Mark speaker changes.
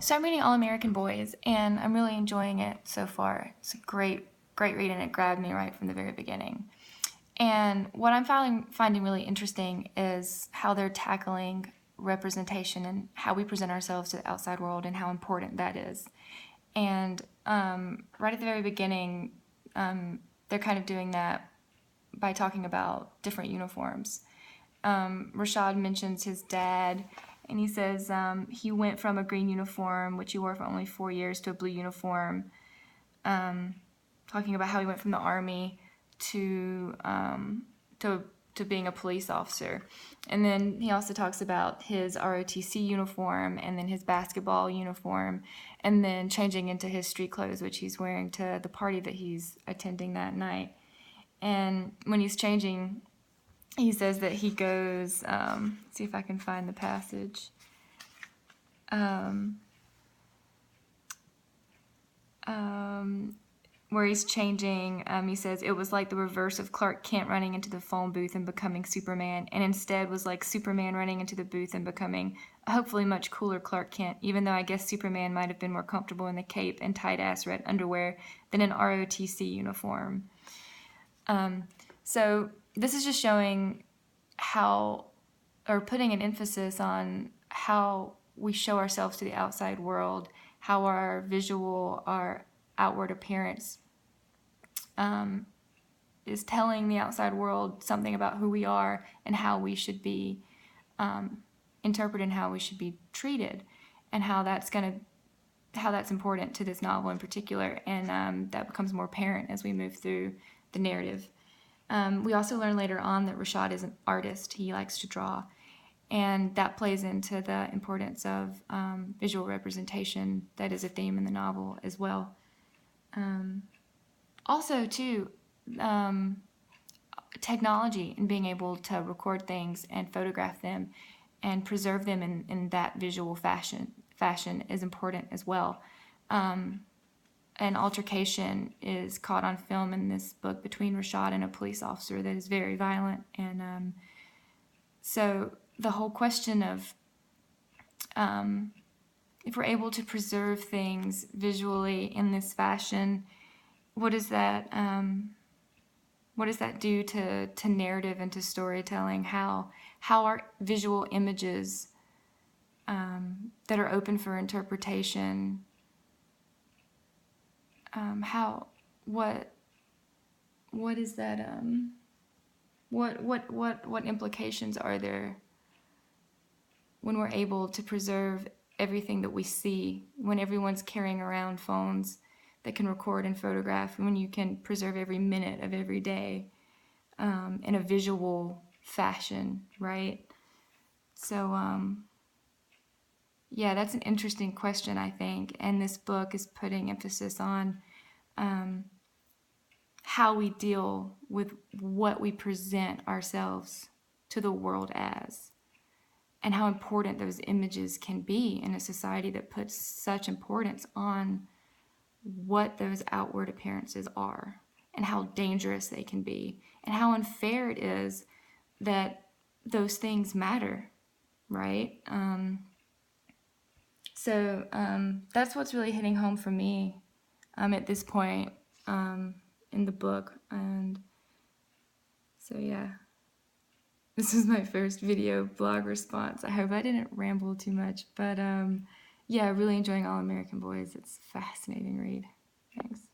Speaker 1: So I'm reading All American Boys, and I'm really enjoying it so far. It's a great read, and it grabbed me right from the very beginning. And what I'm finding really interesting is how they're tackling representation and how we present ourselves to the outside world and how important that is. And right at the very beginning, they're kind of doing that by talking about different uniforms. Rashad mentions his dad, and he says he went from a green uniform, which he wore for only 4 years, to a blue uniform, talking about how he went from the Army to being a police officer. And then he also talks about his ROTC uniform and then his basketball uniform and then changing into his street clothes, which he's wearing to the party that he's attending that night. And when he's changing, he says that he goes, see if I can find the passage. Where he's changing, he says, it was like the reverse of Clark Kent running into the phone booth and becoming Superman, and instead was like Superman running into the booth and becoming a hopefully much cooler Clark Kent, even though I guess Superman might have been more comfortable in the cape and tight-ass red underwear than an ROTC uniform. So this is just showing how, or putting an emphasis on how we show ourselves to the outside world, how our outward appearance is telling the outside world something about who we are and how we should be interpreted and how we should be treated, and how that's important to this novel in particular, and that becomes more apparent as we move through the narrative. We also learn later on that Rashad is an artist. He likes to draw, and that plays into the importance of visual representation that is a theme in the novel as well. Also, too, technology and being able to record things and photograph them and preserve them in that visual fashion is important as well. An altercation is caught on film in this book between Rashad and a police officer that is very violent. And so the whole question of if we're able to preserve things visually in this fashion, what does that do to narrative and to storytelling? How are visual images that are open for interpretation? What is that? What implications are there when we're able to preserve everything that we see, when everyone's carrying around phones that can record and photograph, when you can preserve every minute of every day in a visual fashion, right? So, yeah, that's an interesting question, I think, and this book is putting emphasis on how we deal with what we present ourselves to the world as, and how important those images can be in a society that puts such importance on what those outward appearances are and how dangerous they can be and how unfair it is that those things matter, right? So that's what's really hitting home for me at this point in the book. And so, yeah, this is my first video blog response. I hope I didn't ramble too much, but yeah, really enjoying All American Boys. It's a fascinating read. Thanks.